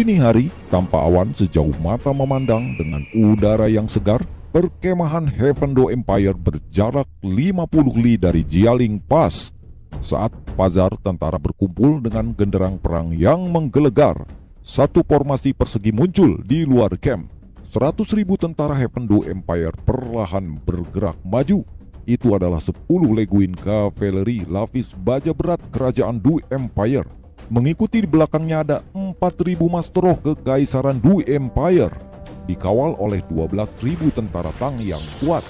Dini hari, tanpa awan sejauh mata memandang dengan udara yang segar, perkemahan Heavendo Empire berjarak 50 li dari Jialing Pass. Saat Pazar tentara berkumpul dengan genderang perang yang menggelegar, satu formasi persegi muncul di luar camp. 100.000 tentara Heavendo Empire perlahan bergerak maju. Itu adalah 10 leguin kavaleri lapis baja berat kerajaan Du Empire. Mengikuti di belakangnya ada 4.000 Master of Kekaisaran Du Empire, dikawal oleh 12.000 tentara Tang yang kuat.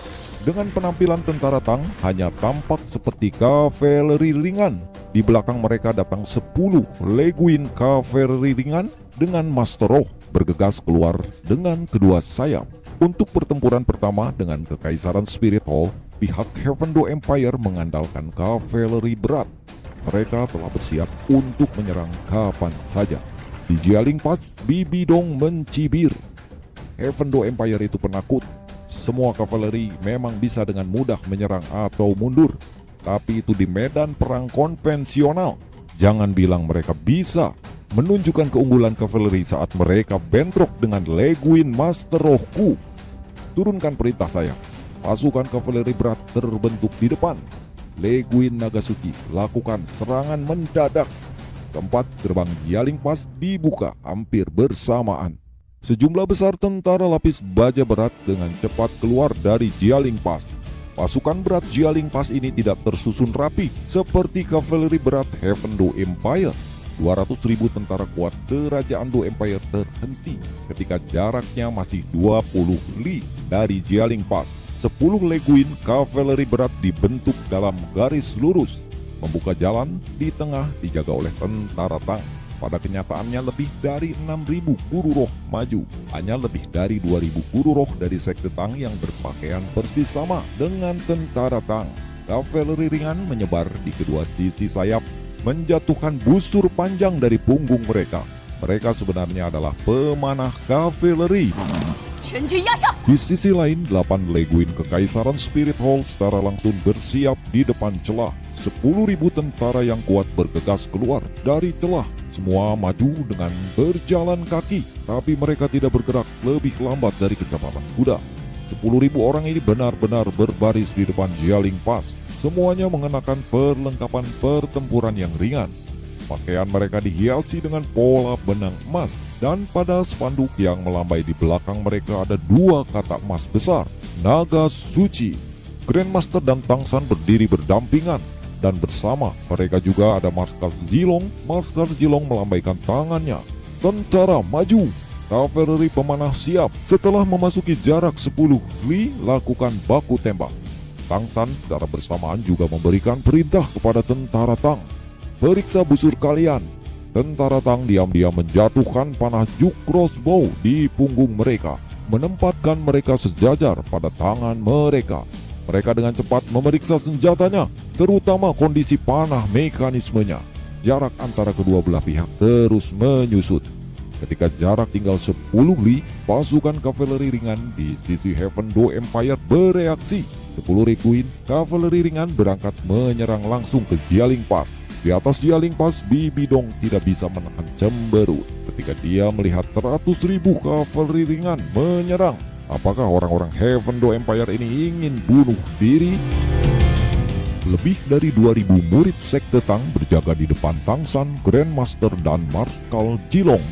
Dengan penampilan tentara Tang hanya tampak seperti kavaleri ringan. Di belakang mereka datang 10 leguin kavaleri ringan dengan Master of bergegas keluar dengan kedua sayap. Untuk pertempuran pertama dengan Kekaisaran Spirit Hall, pihak Heavendo Empire mengandalkan kavaleri berat. Mereka telah bersiap untuk menyerang kapan saja. Di Jialing Pass, Bibi Dong mencibir. Heavendo Empire itu penakut. Semua kavaleri memang bisa dengan mudah menyerang atau mundur. Tapi itu di medan perang konvensional. Jangan bilang mereka bisa menunjukkan keunggulan kavaleri saat mereka bentrok dengan leguin Master Rohku. Turunkan perintah saya. Pasukan kavaleri berat terbentuk di depan. Leguin Nagasuki lakukan serangan mendadak. Keempat gerbang Jialing Pass dibuka hampir bersamaan. Sejumlah besar tentara lapis baja berat dengan cepat keluar dari Jialing Pass. Pasukan berat Jialing Pass ini tidak tersusun rapi seperti kavaleri berat Heavendo Empire. 200.000 tentara kuat kerajaan Du Empire terhenti ketika jaraknya masih 20 li dari Jialing Pass. 10 leguin kavaleri berat dibentuk dalam garis lurus, membuka jalan di tengah dijaga oleh tentara Tang. Pada kenyataannya lebih dari 6.000 guru roh maju, hanya lebih dari 2.000 guru roh dari sekte Tang yang berpakaian persis sama dengan tentara Tang. Kavaleri ringan menyebar di kedua sisi sayap, menjatuhkan busur panjang dari punggung mereka. Mereka sebenarnya adalah pemanah kavaleri. Di sisi lain, 8 leguin Kekaisaran Spirit Hall secara langsung bersiap di depan celah. 10.000 tentara yang kuat bergegas keluar dari celah. Semua maju dengan berjalan kaki, tapi mereka tidak bergerak lebih lambat dari kecepatan kuda. 10.000 orang ini benar-benar berbaris di depan Jialing Pass. Semuanya mengenakan perlengkapan pertempuran yang ringan. Pakaian mereka dihiasi dengan pola benang emas, dan pada spanduk yang melambai di belakang mereka ada 2 kata emas besar, Naga Suci. Grandmaster dan Tangsan berdiri berdampingan, dan bersama mereka juga ada Marskal Jilong. Marskal Jilong melambaikan tangannya. Tentara maju, kavaleri pemanah siap. Setelah memasuki jarak 10 li, lakukan baku tembak. Tangsan secara bersamaan juga memberikan perintah kepada tentara Tang. Periksa busur kalian. Tentara Tang diam-diam menjatuhkan panah juk crossbow di punggung mereka, menempatkan mereka sejajar pada tangan mereka. Mereka dengan cepat memeriksa senjatanya, terutama kondisi panah mekanismenya. Jarak antara kedua belah pihak terus menyusut. Ketika jarak tinggal 10 li, pasukan kavaleri ringan di sisi Heavendo Empire bereaksi. 10 leguin kavaleri ringan berangkat menyerang langsung ke Jialing Pass. Di atas Jialing Pass, Bibi Dong tidak bisa menahan cemberut ketika dia melihat 100.000 kavaleri ringan menyerang. Apakah orang-orang Heavendo Empire ini ingin bunuh diri? Lebih dari 2.000 murid sekte Tang berjaga di depan Tangsan, Grandmaster, dan Marskal Jilong.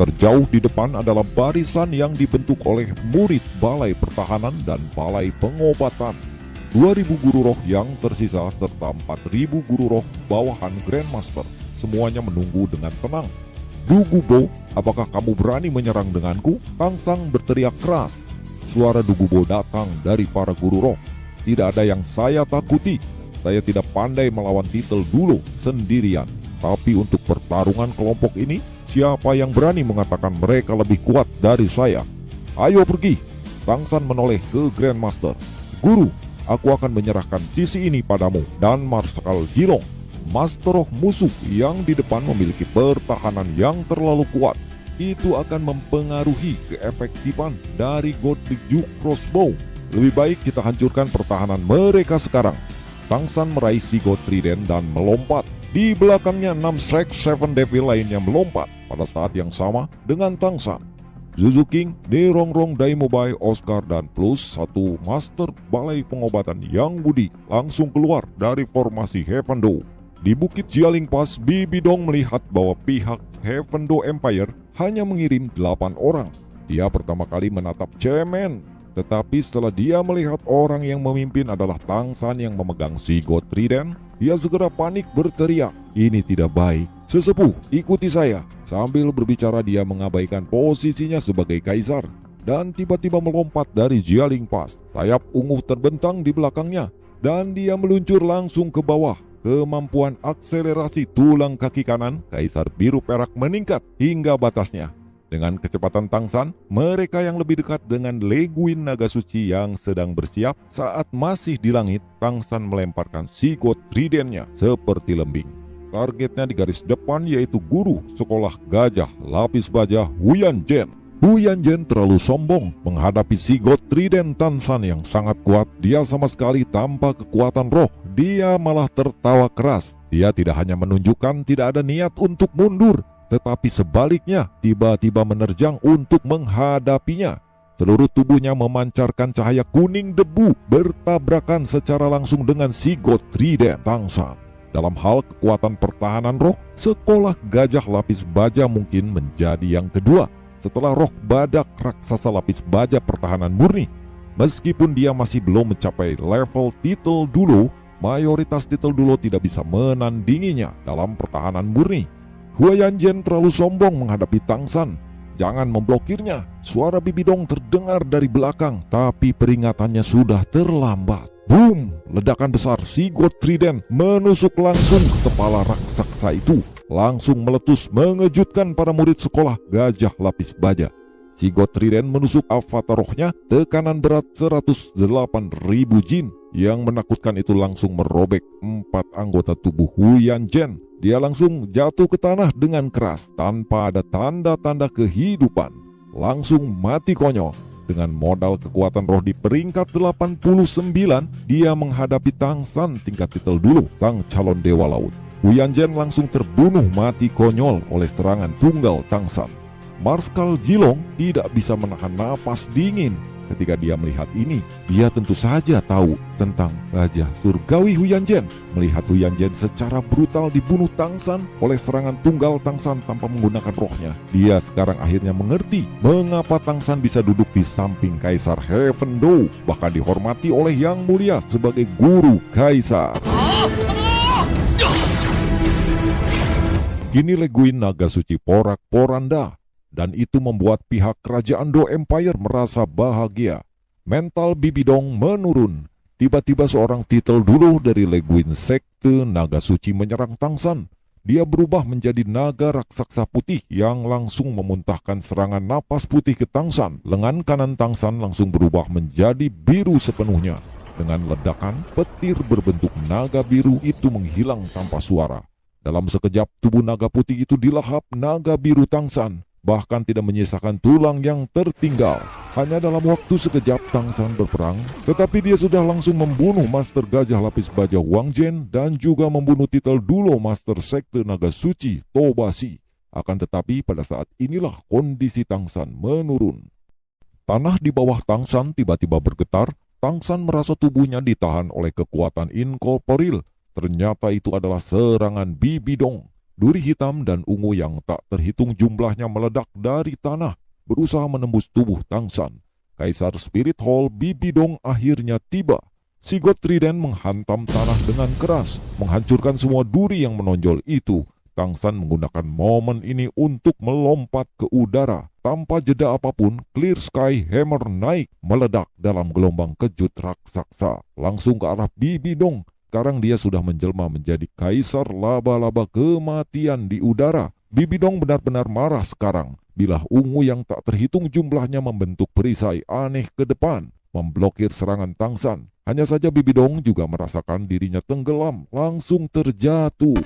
Terjauh di depan adalah barisan yang dibentuk oleh murid Balai Pertahanan dan Balai Pengobatan. 2.000 guru roh yang tersisa serta 4.000 guru roh bawahan Grandmaster. Semuanya menunggu dengan tenang. Dugubo, apakah kamu berani menyerang denganku? Tangsang berteriak keras. Suara Dugubo datang dari para guru roh. Tidak ada yang saya takuti. Saya tidak pandai melawan titel dulu sendirian. Tapi untuk pertarungan kelompok ini, siapa yang berani mengatakan mereka lebih kuat dari saya? Ayo pergi. Tangsan menoleh ke Grandmaster. Guru, aku akan menyerahkan sisi ini padamu dan Marskal Jilong. Master of musuh yang di depan memiliki pertahanan yang terlalu kuat. Itu akan mempengaruhi keefektifan dari Godly Juk Crossbow. Lebih baik kita hancurkan pertahanan mereka sekarang. Tangsan meraih si God Trident dan melompat. Di belakangnya 6 Shrek Seven Devil lainnya melompat. pada saat yang sama dengan Tangsan. Zuzu King, Nerongrong Daimobai, Oscar, dan plus satu master balai pengobatan Yang Budi langsung keluar dari formasi Heavendo. Di Bukit Jialing Pass, Bibidong melihat bahwa pihak Heavendo Empire hanya mengirim 8 orang. Dia pertama kali menatap Cemen, tetapi setelah dia melihat orang yang memimpin adalah Tangsan yang memegang Zigot Trident, dia segera panik berteriak, "Ini tidak baik. Sesepuh, ikuti saya." Sambil berbicara dia mengabaikan posisinya sebagai kaisar dan tiba-tiba melompat dari Jialing Pass. Sayap ungu terbentang di belakangnya dan dia meluncur langsung ke bawah. Kemampuan akselerasi tulang kaki kanan Kaisar Biru Perak meningkat hingga batasnya. Dengan kecepatan Tangsan, mereka yang lebih dekat dengan Leguin Naga Suci yang sedang bersiap saat masih di langit, Tangsan melemparkan Zigot Tridentnya seperti lembing. Targetnya di garis depan yaitu guru sekolah gajah lapis baja Huyan Zhen. Huyan Zhen terlalu sombong menghadapi Zigot Trident Tangsan yang sangat kuat. Dia sama sekali tanpa kekuatan roh. Dia malah tertawa keras. Dia tidak hanya menunjukkan tidak ada niat untuk mundur, tetapi sebaliknya tiba-tiba menerjang untuk menghadapinya. Seluruh tubuhnya memancarkan cahaya kuning debu bertabrakan secara langsung dengan Zigot Trident Tangsan. Dalam hal kekuatan pertahanan roh, sekolah gajah lapis baja mungkin menjadi yang kedua setelah roh badak raksasa lapis baja pertahanan murni. Meskipun dia masih belum mencapai level titel Dulo, mayoritas titel Dulo tidak bisa menandinginya dalam pertahanan murni. Huyan Zhen terlalu sombong menghadapi Tangsan. Jangan memblokirnya. Suara Bibidong terdengar dari belakang, tapi peringatannya sudah terlambat. Boom! Ledakan besar Zigot Trident menusuk langsung ke kepala raksasa itu. Langsung meletus mengejutkan para murid sekolah gajah lapis baja. Zigot Trident menusuk avatar rohnya, tekanan berat 108.000 jin. Yang menakutkan itu langsung merobek 4 anggota tubuh Huyan Zhen. Dia langsung jatuh ke tanah dengan keras tanpa ada tanda-tanda kehidupan. Langsung mati konyol. Dengan modal kekuatan roh di peringkat 89, dia menghadapi Tangsan tingkat titel dulu, sang calon dewa laut. Huyan Zhen langsung terbunuh mati konyol oleh serangan tunggal Tangsan. Marskal Jilong tidak bisa menahan napas dingin. Ketika dia melihat ini, dia tentu saja tahu tentang Raja Surgawi Huyan Zhen. Melihat Huyan Zhen secara brutal dibunuh Tangsan oleh serangan tunggal Tangsan tanpa menggunakan rohnya, dia sekarang akhirnya mengerti mengapa Tangsan bisa duduk di samping Kaisar Heavendo, bahkan dihormati oleh Yang Mulia sebagai guru Kaisar. Kini Leguin Naga Suci porak-poranda. Dan itu membuat pihak kerajaan Do Empire merasa bahagia. Mental Bibidong menurun. Tiba-tiba seorang titel dulu dari Leguin Sekte Naga Suci menyerang Tangsan. Dia berubah menjadi naga raksasa putih yang langsung memuntahkan serangan napas putih ke Tangsan. Lengan kanan Tangsan langsung berubah menjadi biru sepenuhnya. Dengan ledakan, petir berbentuk naga biru itu menghilang tanpa suara. Dalam sekejap, tubuh naga putih itu dilahap naga biru Tangsan. Bahkan tidak menyisakan tulang yang tertinggal. Hanya dalam waktu sekejap Tangsan berperang, tetapi dia sudah langsung membunuh Master Gajah Lapis Baja Wang Zhen dan juga membunuh titel Dulo Master Sekte Naga Suci Tobasi. Akan tetapi pada saat inilah kondisi Tangsan menurun. Tanah di bawah Tangsan tiba-tiba bergetar. Tangsan merasa tubuhnya ditahan oleh kekuatan inkorporil. Ternyata itu adalah serangan Bibidong. Duri hitam dan ungu yang tak terhitung jumlahnya meledak dari tanah, berusaha menembus tubuh Tangsan. Kaisar Spirit Hall Bibidong akhirnya tiba. Zigot Trident menghantam tanah dengan keras, menghancurkan semua duri yang menonjol itu. Tangsan menggunakan momen ini untuk melompat ke udara. Tanpa jeda apapun, Clear Sky Hammer naik, meledak dalam gelombang kejut raksasa, langsung ke arah Bibidong. Sekarang dia sudah menjelma menjadi kaisar laba-laba kematian di udara. Bibidong benar-benar marah sekarang. Bilah ungu yang tak terhitung jumlahnya membentuk perisai aneh ke depan, memblokir serangan Tangsan. Hanya saja Bibidong juga merasakan dirinya tenggelam, langsung terjatuh.